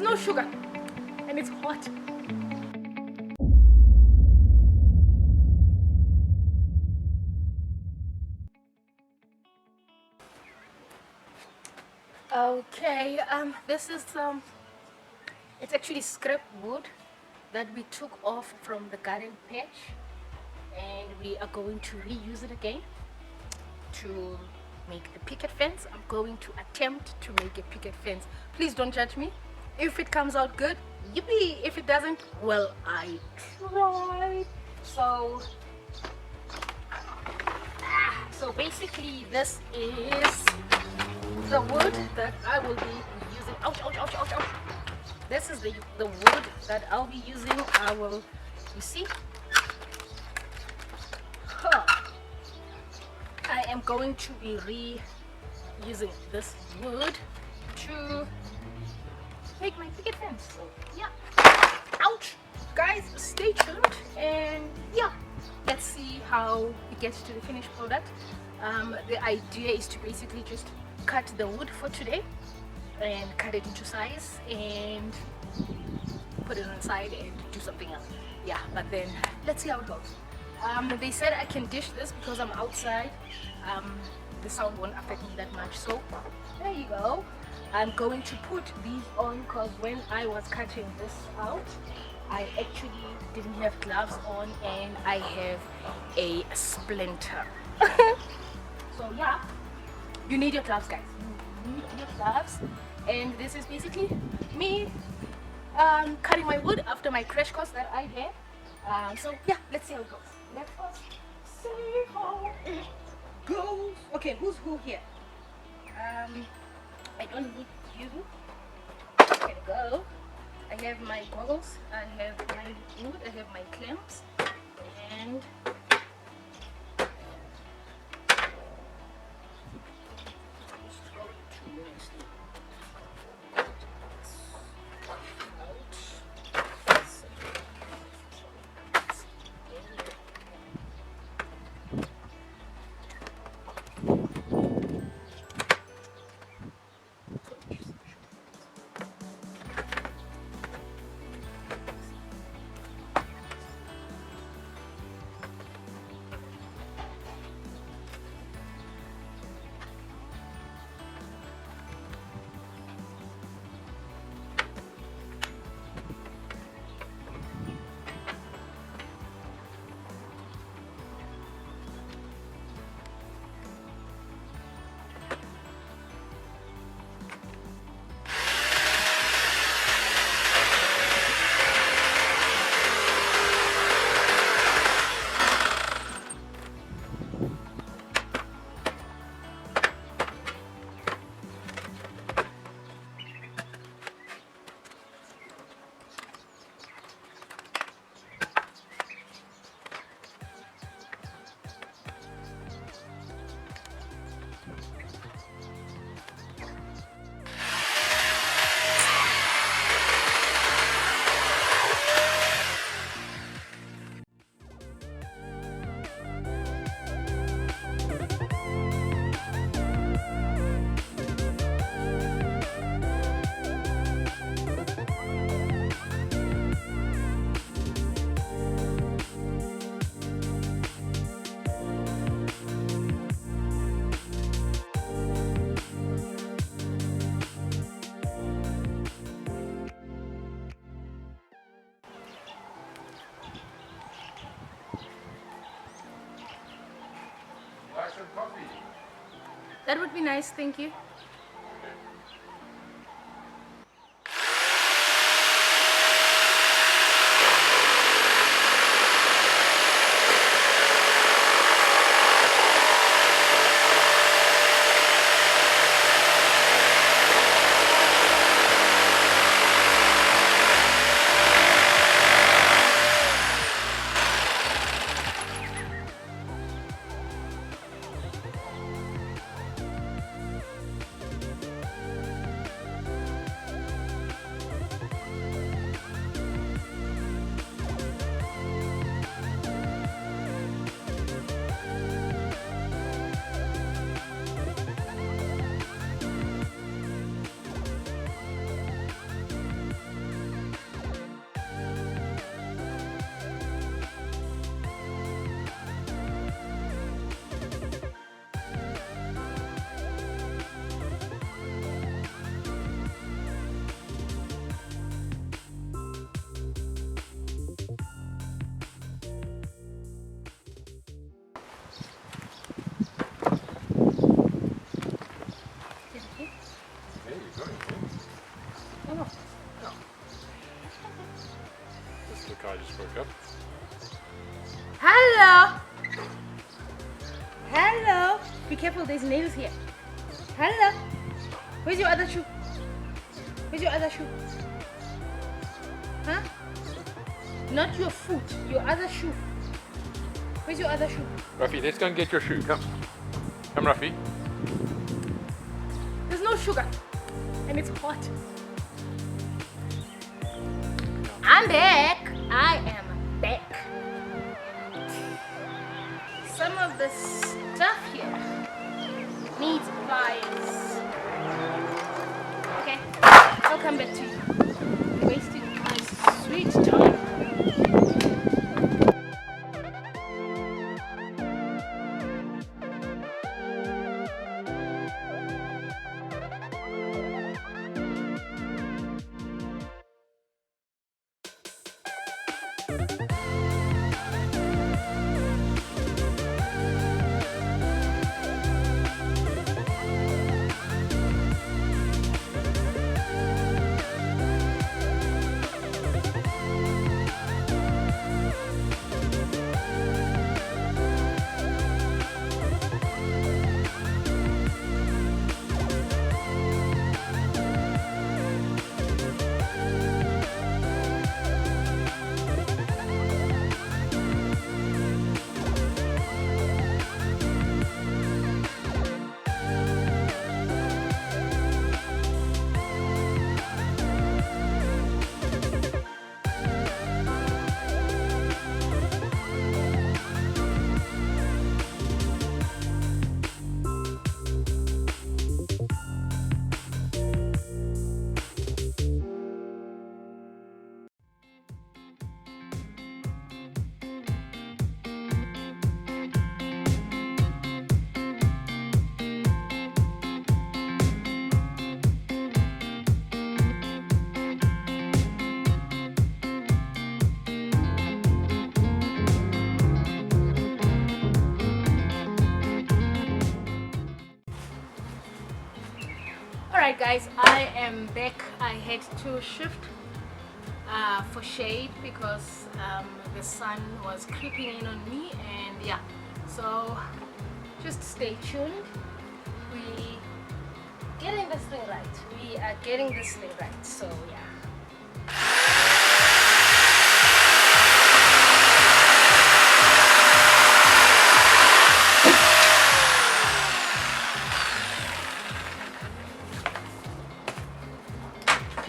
no sugar, and it's hot. Okay, this is it's actually scrap wood that we took off from the garden patch, and we are going to reuse it again to make a picket fence. I'm going to attempt to make a picket fence. Please don't judge me. If it comes out good, yippee. If it doesn't, well, I tried. So basically this is the wood that I will be using. Ouch, ouch, ouch, ouch, ouch. This is the wood that I'll be using. You see? I am going to be reusing this wood to make my picket fence. So yeah. Ouch! Guys, stay tuned, and yeah, let's see how it gets to the finished product. The idea is to basically just cut the wood for today and cut it into size and put it on the side and do something else. Yeah, but then let's see how it goes. They said I can dish this because I'm outside. The sound won't affect me that much, so there you go. I'm going to put these on because when I was cutting this out, I actually didn't have gloves on and I have a splinter. So yeah, you need your gloves, guys. You need your gloves. And this is basically me cutting my wood after my crash course that I had. So yeah, let's see how it goes. Let us see how it goes. Okay, who's who here? I don't need you. Here we go. I have my goggles, I have my wood, I have my clamps, and that would be nice, thank you. Be careful, there's nails here. Hello. Where's your other shoe? Where's your other shoe? Huh? Not your foot, your other shoe. Where's your other shoe? Ruffy, let's go and get your shoe. Come. Come, Ruffy. There's no sugar. And it's hot. I'm back. I am back. Some of the stuff here needs pliers. Okay, I'll come back to you. Wasting my sweet time. Alright guys, I am back. I had to shift for shade because the sun was creeping in on me, and yeah, so just stay tuned. We getting this thing right. We are getting this thing right, so yeah.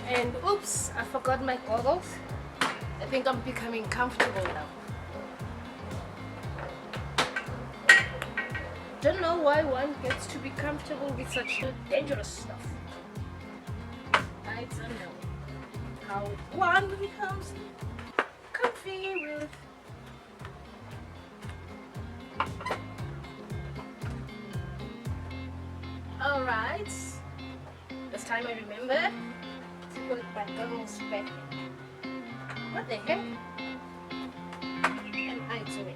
And oops, I forgot my goggles. I think I'm becoming comfortable now. Don't know why one gets to be comfortable with such dangerous stuff. I don't know how one becomes comfy with. Alright, this time I remember to put my goggles back in. What the heck am I doing?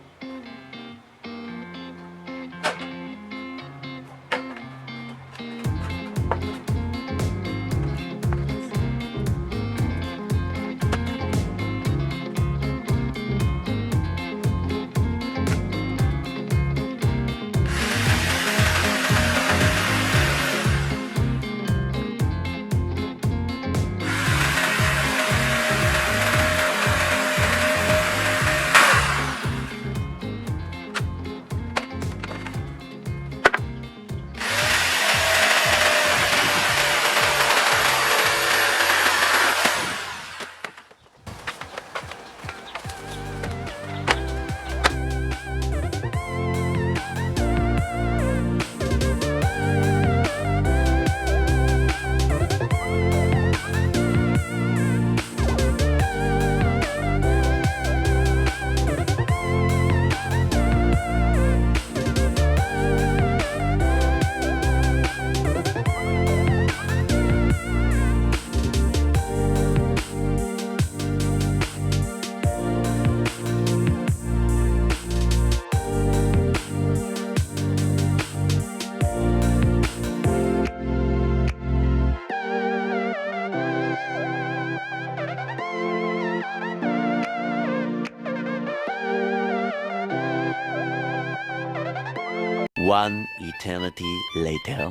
One eternity later.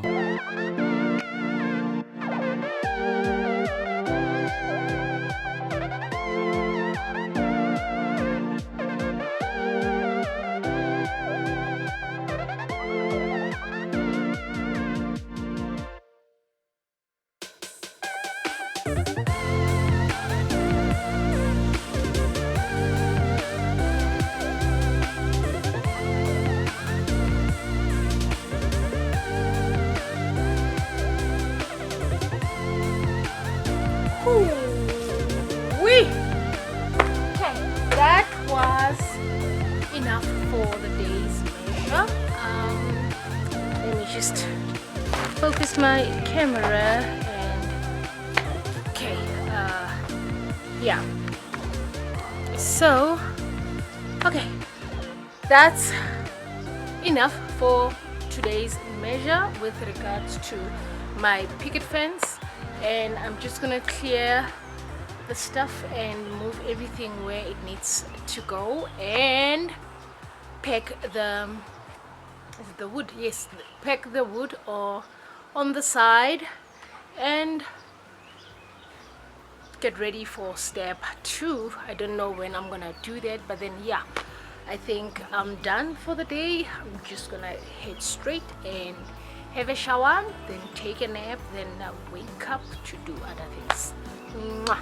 Wee. Okay, that was enough for the day's measure. Let me just focus my camera and okay, yeah. So, okay, that's enough for today's measure with regards to my picket fence, and I'm just gonna clear the stuff and move everything where it needs to go and pack the wood. Yes, pack the wood or on the side and get ready for step 2. I don't know when I'm gonna do that, but then yeah, I think I'm done for the day. I'm just gonna head straight and have a shower, then take a nap, then wake up to do other things. Mwah.